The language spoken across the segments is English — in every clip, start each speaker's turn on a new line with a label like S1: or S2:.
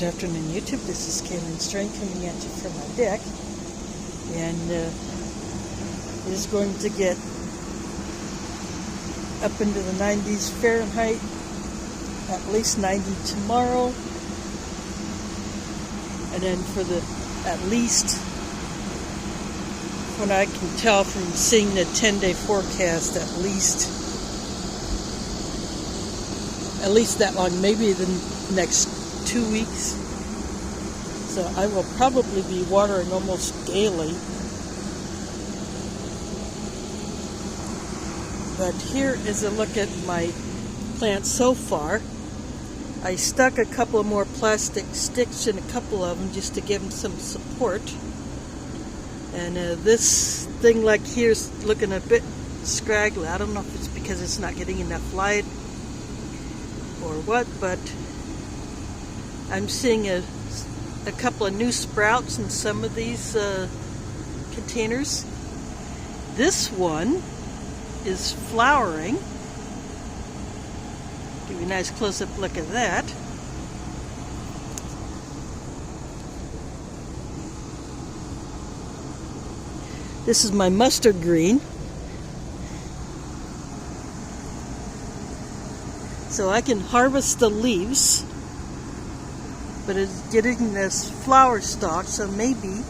S1: Good afternoon, YouTube. This is Kaylin Strain coming at you from my deck, and it is going to get up into the 90s Fahrenheit, at least 90 tomorrow, and then for the at least, when I can tell from seeing the 10-day forecast, at least that long, maybe the next 2 weeks. So I will probably be watering almost daily. But here is a look at my plants so far. I stuck a couple of more plastic sticks in a couple of them just to give them some support. And this thing like here is looking a bit scraggly. I don't know if it's because it's not getting enough light or what, but I'm seeing a couple of new sprouts in some of these containers. This one is flowering. Give you a nice close-up look at that. This is my mustard green. So I can harvest the leaves, but it's getting this flower stalk, so maybe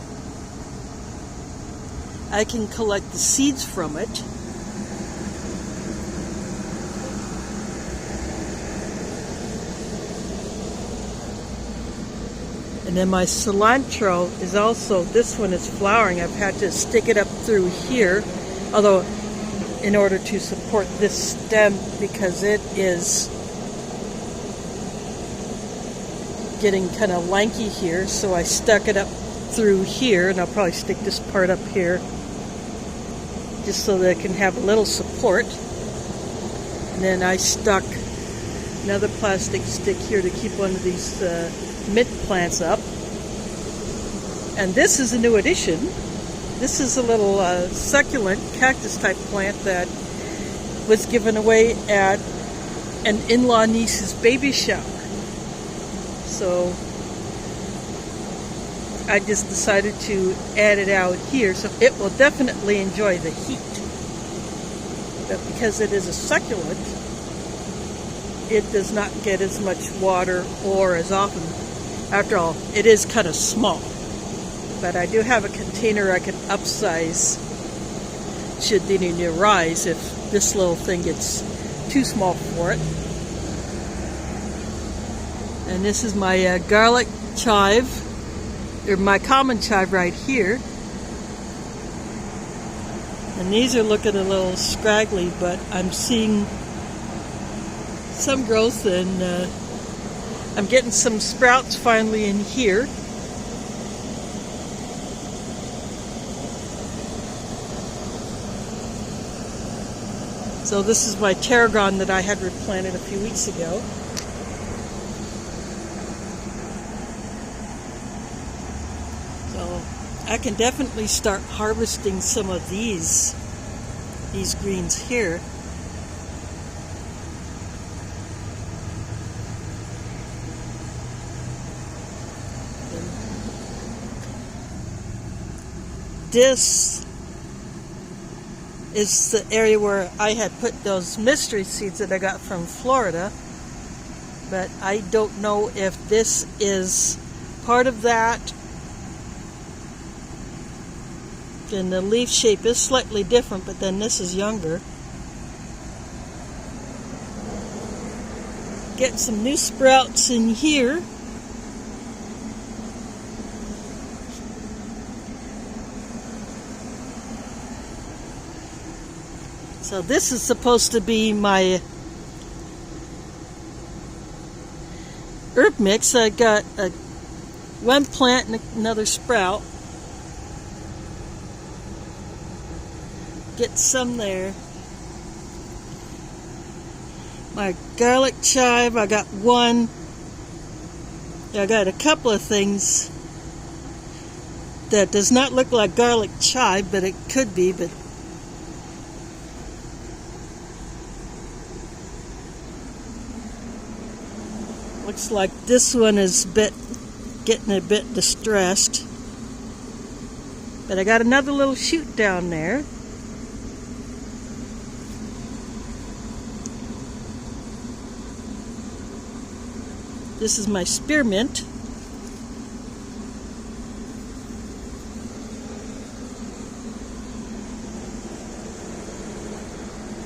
S1: I can collect the seeds from it. And then my cilantro is also, this one is flowering. I've had to stick it up through here, although in order to support this stem, because it is getting kind of lanky here, so I stuck it up through here, and I'll probably stick this part up here just so that it can have a little support. And then I stuck another plastic stick here to keep one of these mint plants up. And this is a new addition. This is a little succulent cactus type plant that was given away at an in-law niece's baby shower. So I just decided to add it out here, so it will definitely enjoy the heat. But because it is a succulent, it does not get as much water or as often. After all, it is kind of small. But I do have a container I can upsize should the need arise if this little thing gets too small for it. And this is my garlic chive, or my common chive right here. And these are looking a little scraggly, but I'm seeing some growth, and I'm getting some sprouts finally in here. So this is my tarragon that I had replanted a few weeks ago. So I can definitely start harvesting some of these greens here. This is the area where I had put those mystery seeds that I got from Florida, but I don't know if this is part of that. And the leaf shape is slightly different, but then this is younger. Getting some new sprouts in here. So this is supposed to be my herb mix. I got one plant and another sprout. Get some there. My garlic chive, I got one. I got a couple of things that does not look like garlic chive, but it could be, but looks like this one is a bit getting a bit distressed. But I got another little shoot down there. This is my spearmint.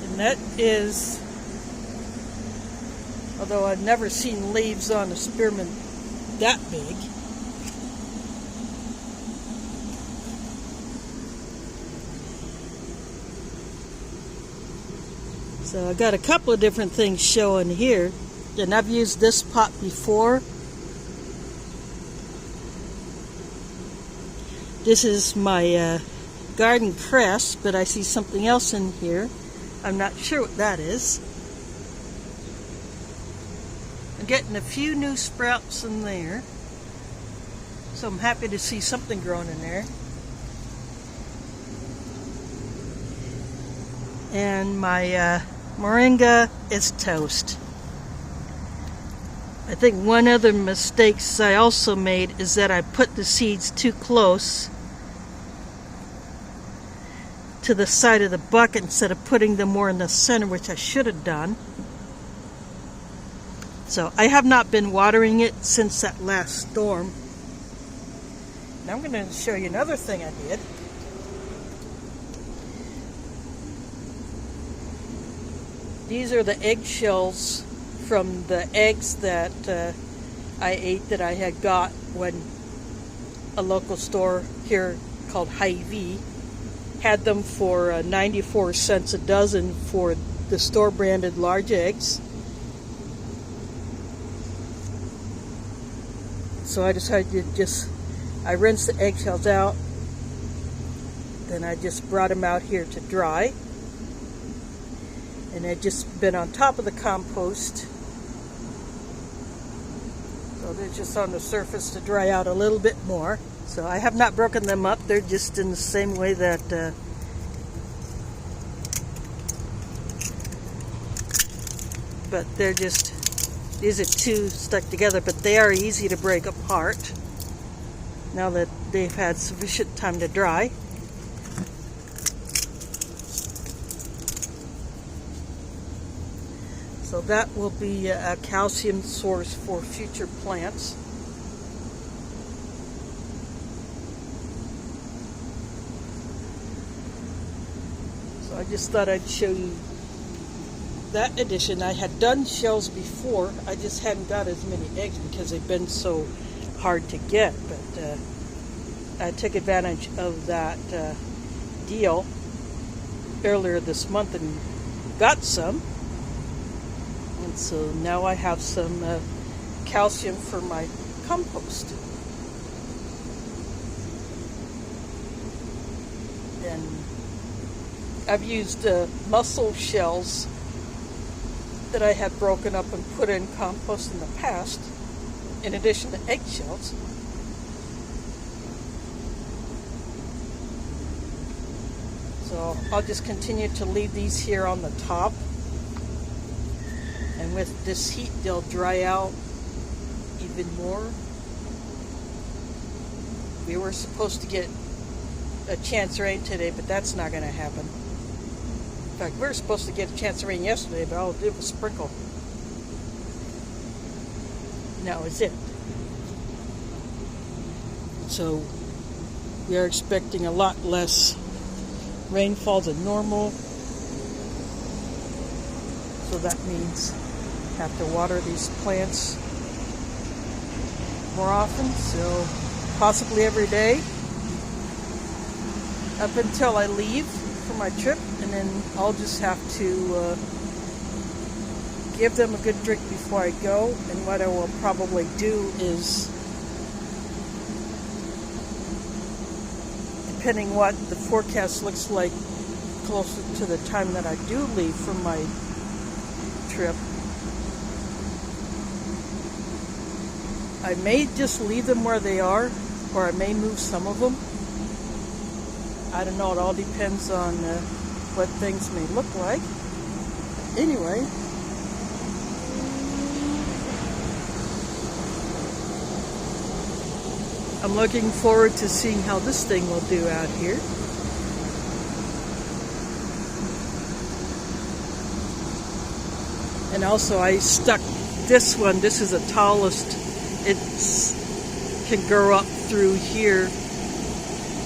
S1: And that is, although I've never seen leaves on a spearmint that big. So I got a couple of different things showing here. And I've used this pot before. This is my garden cress, but I see something else in here. I'm not sure what that is. I'm getting a few new sprouts in there. So I'm happy to see something growing in there. And my Moringa is toast. I think one other mistake I also made is that I put the seeds too close to the side of the bucket instead of putting them more in the center, which I should have done. So I have not been watering it since that last storm. Now I'm going to show you another thing I did. These are the eggshells from the eggs that I ate that I had got when a local store here called Hy-Vee had them for 94 cents a dozen for the store branded large eggs. So I decided to I rinsed the eggshells out, then I just brought them out here to dry. And they've just been on top of the compost. So they're just on the surface to dry out a little bit more. So I have not broken them up. They're just in the same way that but they're just, these are two stuck together, but they are easy to break apart now that they've had sufficient time to dry. So that will be a calcium source for future plants. So I just thought I'd show you that addition. I had done shells before, I just hadn't got as many eggs because they've been so hard to get. But I took advantage of that deal earlier this month and got some. And so now I have some calcium for my compost. And I've used mussel shells that I had broken up and put in compost in the past, in addition to eggshells. So I'll just continue to leave these here on the top. And with this heat, they'll dry out even more. We were supposed to get a chance of rain today, but that's not going to happen. In fact, we were supposed to get a chance of rain yesterday, but all it did was sprinkle. And that was it. So we are expecting a lot less rainfall than normal. So that means have to water these plants more often, so possibly every day up until I leave for my trip, and then I'll just have to give them a good drink before I go. And what I will probably do is, depending what the forecast looks like closer to the time that I do leave for my trip, I may just leave them where they are, or I may move some of them. I don't know, it all depends on what things may look like. Anyway, I'm looking forward to seeing how this thing will do out here. And also I stuck this one. This is the tallest. It can grow up through here,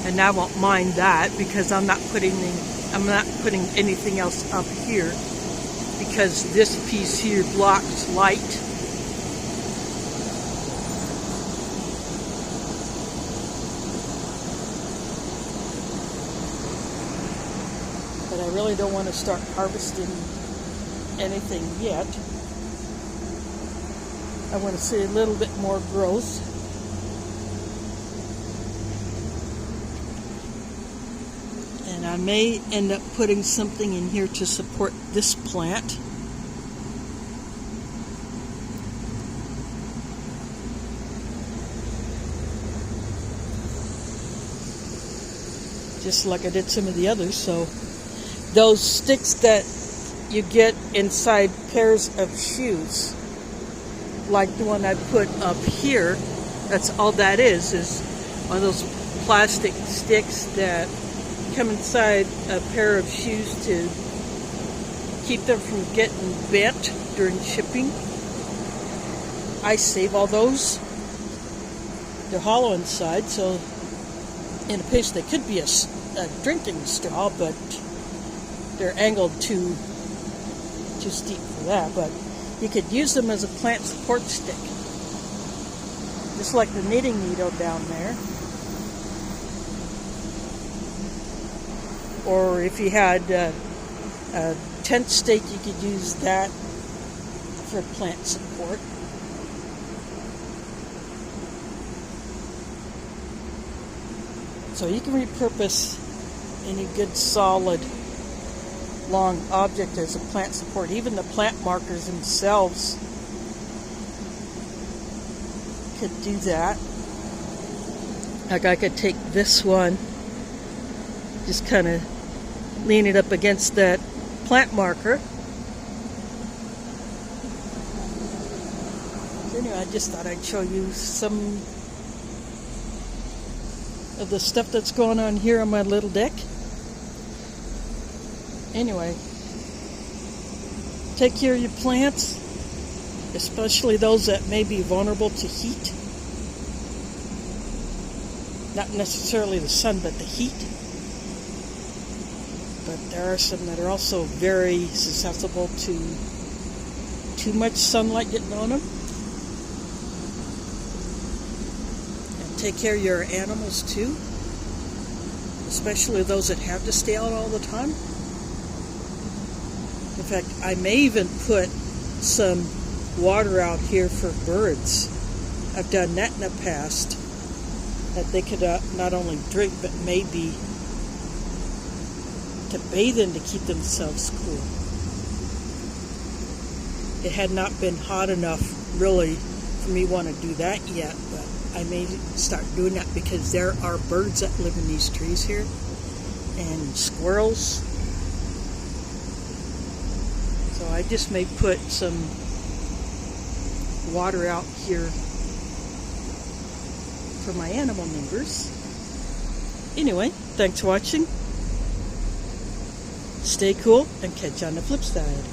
S1: and I won't mind that because I'm not putting anything else up here because this piece here blocks light. But I really don't want to start harvesting anything yet. I want to see a little bit more growth. And I may end up putting something in here to support this plant. Just like I did some of the others. So those sticks that you get inside pairs of shoes, like the one I put up here, that's all that is one of those plastic sticks that come inside a pair of shoes to keep them from getting bent during shipping. I save all those. They're hollow inside, so in a pinch they could be a drinking straw, but they're angled too steep for that. But you could use them as a plant support stick, just like the knitting needle down there. Or if you had a tent stake, you could use that for plant support. So you can repurpose any good solid long object as a plant support. Even the plant markers themselves could do that. Like I could take this one, just kind of lean it up against that plant marker. So anyway, I just thought I'd show you some of the stuff that's going on here on my little deck. Anyway, take care of your plants, especially those that may be vulnerable to heat. Not necessarily the sun, but the heat. But there are some that are also very susceptible to too much sunlight getting on them. And take care of your animals too, especially those that have to stay out all the time. In fact, I may even put some water out here for birds. I've done that in the past, that they could not only drink, but maybe to bathe in to keep themselves cool. It had not been hot enough, really, for me to want to do that yet, but I may start doing that because there are birds that live in these trees here, and squirrels. So I just may put some water out here for my animal neighbors. Anyway, thanks for watching. Stay cool and catch you on the flip side.